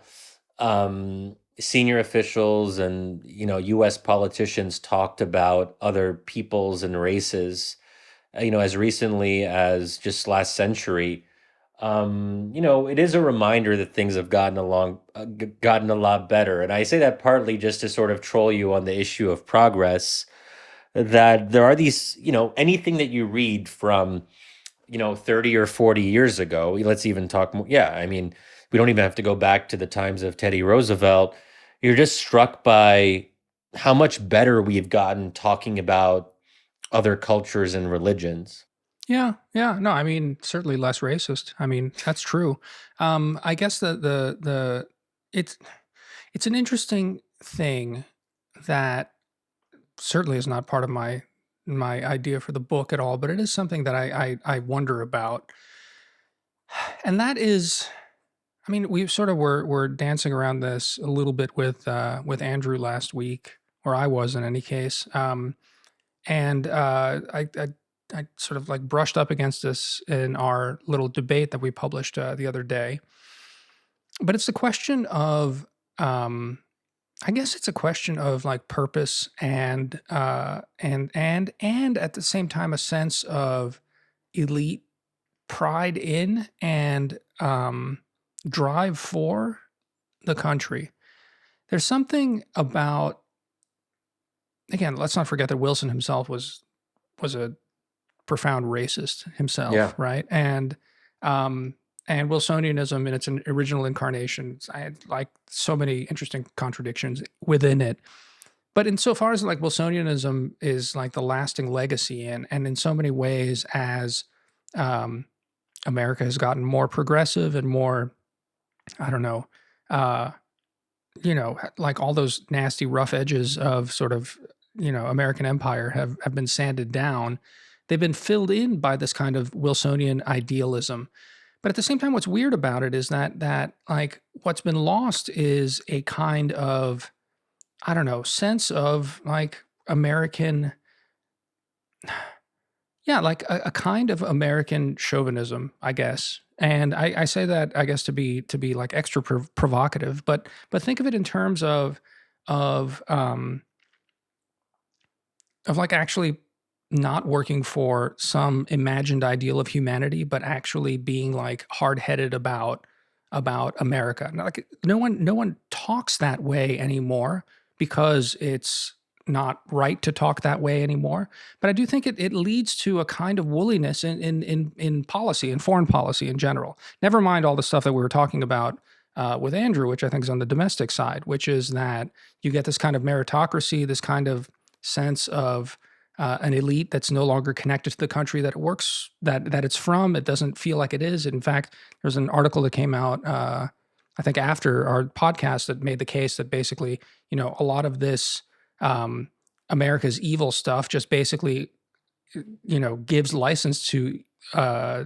senior officials and, US politicians talked about other peoples and races, as recently as just last century, it is a reminder that things have gotten a lot better. And I say that partly just to sort of troll you on the issue of progress, that there are these, anything that you read from, 30 or 40 years ago, let's even talk more. Yeah. I mean, we don't even have to go back to the times of Teddy Roosevelt. You're just struck by how much better we've gotten talking about other cultures and religions. Yeah. No, I mean, certainly less racist. I mean, that's true. I guess it's an interesting thing that certainly is not part of my idea for the book at all, but it is something that I wonder about. And that is, I mean, we sort of were dancing around this a little bit with Andrew last week, or I was in any case. And I sort of like brushed up against this in our little debate that we published the other day. But it's the question of, I guess it's a question of like purpose and at the same time a sense of elite pride in and drive for the country. There's something about, again, let's not forget that Wilson himself was a profound racist himself, Yeah. right? And Wilsonianism in its original incarnation, I had like so many interesting contradictions within it. But insofar as like Wilsonianism is like the lasting legacy, and in so many ways, as America has gotten more progressive and more, I don't know, like all those nasty rough edges of sort of, American empire have been sanded down. They've been filled in by this kind of Wilsonian idealism. But at the same time, what's weird about it is that like what's been lost is a kind of, I don't know, sense of like American, yeah, like a kind of American chauvinism, I guess. And I say that, I guess, to be like extra provocative, but think of it in terms of like actually not working for some imagined ideal of humanity, but actually being like hard-headed about America. Now, like no one talks that way anymore because it's not right to talk that way anymore. But I do think it leads to a kind of woolliness in policy and foreign policy in general. Never mind all the stuff that we were talking about with Andrew, which I think is on the domestic side, which is that you get this kind of meritocracy, this kind of sense of an elite that's no longer connected to the country that it works that it's from. It doesn't feel like it is. In fact, there's an article that came out, I think after our podcast, that made the case that basically, a lot of this America's evil stuff just basically, gives license to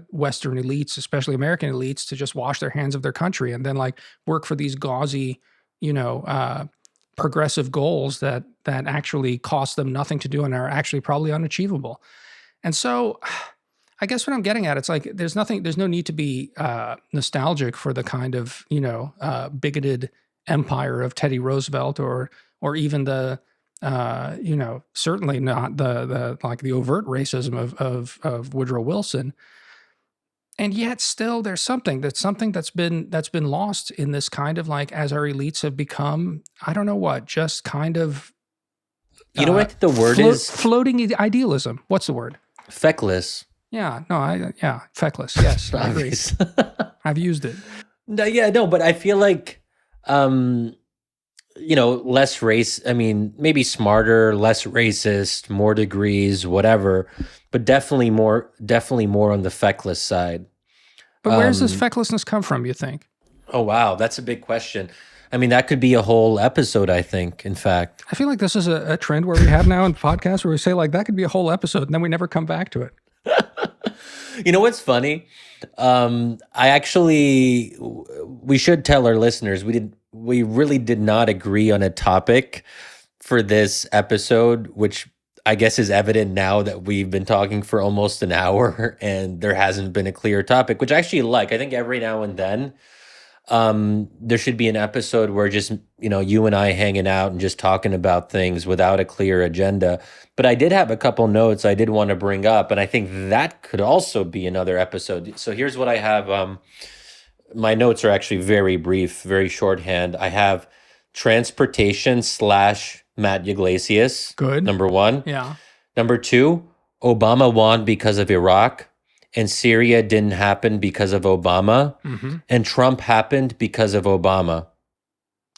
Western elites, especially American elites, to just wash their hands of their country and then like work for these gauzy, progressive goals that actually cost them nothing to do and are actually probably unachievable. And so I guess what I'm getting at, it's like there's no need to be nostalgic for the kind of bigoted empire of Teddy Roosevelt or even the certainly not the like the overt racism of Woodrow Wilson. And yet still there's something that's been lost in this kind of like, as our elites have become, I don't know what, just kind of You know what the word is? floating idealism. What's the word? Feckless. Yeah, no, feckless. Yes, I agree. I've used it. No, but I feel like, less race. I mean, maybe smarter, less racist, more degrees, whatever, but definitely more on the feckless side. But where does this fecklessness come from, you think? Oh, wow. That's a big question. I mean, that could be a whole episode, I think, in fact. I feel like this is a trend where we have now in podcasts where we say like, that could be a whole episode, and then we never come back to it. You know what's funny? We should tell our listeners, we really did not agree on a topic for this episode, which I guess is evident now that we've been talking for almost an hour and there hasn't been a clear topic, which I actually like. I think every now and then there should be an episode where just, you and I hanging out and just talking about things without a clear agenda. But I did have a couple notes I did want to bring up, and I think that could also be another episode. So here's what I have. My notes are actually very brief, very shorthand. I have transportation / Matt Yglesias. Good. Number one. Yeah. Number two, Obama won because of Iraq, and Syria didn't happen because of Obama, and Trump happened because of Obama.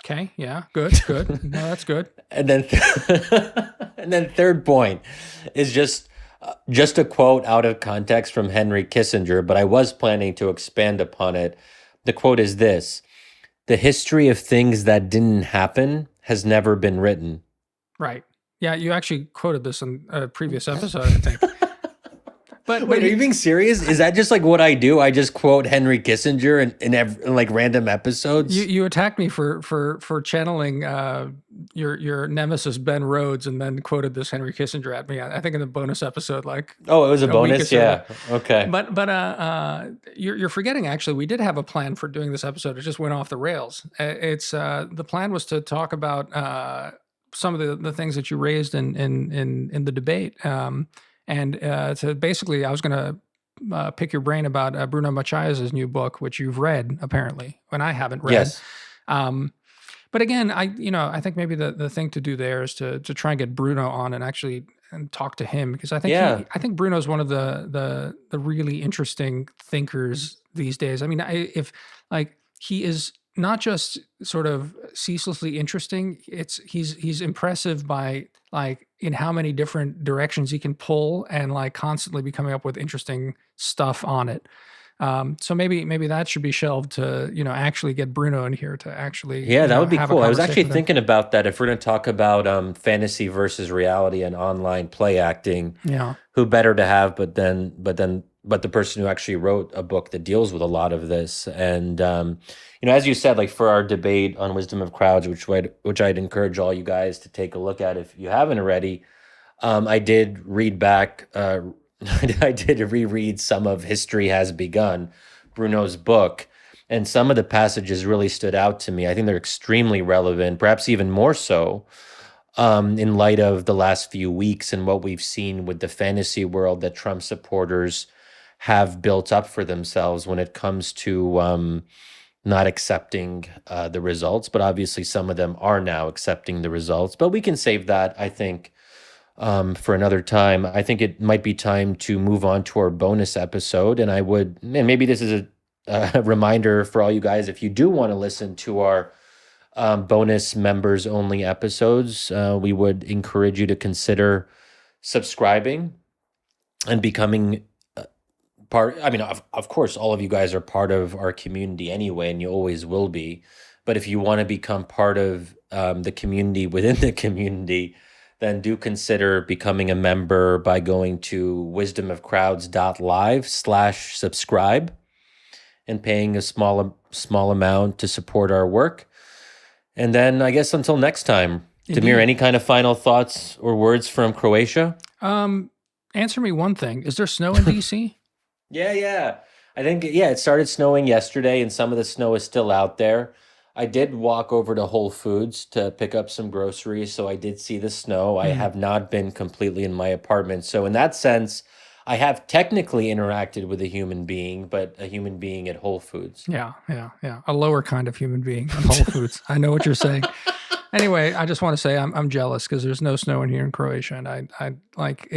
Okay. Yeah. Good. No, that's good. And then, and then third point is just a quote out of context from Henry Kissinger, but I was planning to expand upon it. The quote is this: "The history of things that didn't happen has never been written." Right. Yeah. You actually quoted this in a previous episode, I think. But Wait, are you being serious? Is that just like what I do? I just quote Henry Kissinger in like random episodes? You attacked me for channeling your nemesis Ben Rhodes and then quoted this Henry Kissinger at me. I think in the bonus episode, like it was a bonus, yeah. Okay. But you're forgetting actually. We did have a plan for doing this episode. It just went off the rails. It's the plan was to talk about some of the things that you raised in the debate. And to basically, I was going to pick your brain about Bruno Macias's new book, which you've read apparently, and I haven't read. Yes. But again, I think maybe the thing to do there is to try and get Bruno on and talk to him, because I think I think Bruno's one of the really interesting thinkers these days. I mean, if he is not just sort of ceaselessly interesting, he's impressive by like in how many different directions he can pull and like constantly be coming up with interesting stuff on it. So maybe that should be shelved to, actually get Bruno in here to actually. Yeah, that would be cool. I was actually thinking about that. If we're going to talk about fantasy versus reality and online play acting, who better to have but the person who actually wrote a book that deals with a lot of this. And as you said, like for our debate on Wisdom of Crowds, which I'd encourage all you guys to take a look at if you haven't already. I did read back. I did reread some of History Has Begun, Bruno's book, and some of the passages really stood out to me. I think they're extremely relevant, perhaps even more so, in light of the last few weeks and what we've seen with the fantasy world that Trump supporters have built up for themselves when it comes to not accepting the results. But obviously some of them are now accepting the results. But we can save that, I think, for another time. I think it might be time to move on to our bonus episode. And maybe this is a reminder for all you guys, if you do want to listen to our bonus members only episodes, we would encourage you to consider subscribing and becoming part. I mean, of course, all of you guys are part of our community anyway, and you always will be. But if you want to become part of the community within the community, then do consider becoming a member by going to wisdomofcrowds.live/subscribe and paying a small amount to support our work. And then I guess until next time, Damir, any kind of final thoughts or words from Croatia? Answer me one thing. Is there snow in DC? Yeah. I think, it started snowing yesterday and some of the snow is still out there. I did walk over to Whole Foods to pick up some groceries, so I did see the snow. I have not been completely in my apartment. So in that sense, I have technically interacted with a human being, but a human being at Whole Foods. Yeah. A lower kind of human being at Whole Foods. I know what you're saying. Anyway, I just want to say I'm jealous because there's no snow in here in Croatia, and I like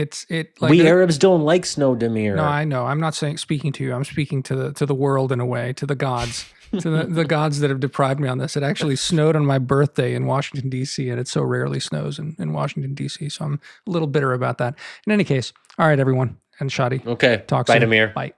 we Arabs don't like snow, Damir. No, I know. I'm not speaking to you. I'm speaking to the world in a way, to the gods, to the gods that have deprived me on this. It actually snowed on my birthday in Washington D.C., and it so rarely snows in Washington D.C. So I'm a little bitter about that. In any case, all right, everyone, and Shadi. Okay, talk bye, soon. Damir. Bye.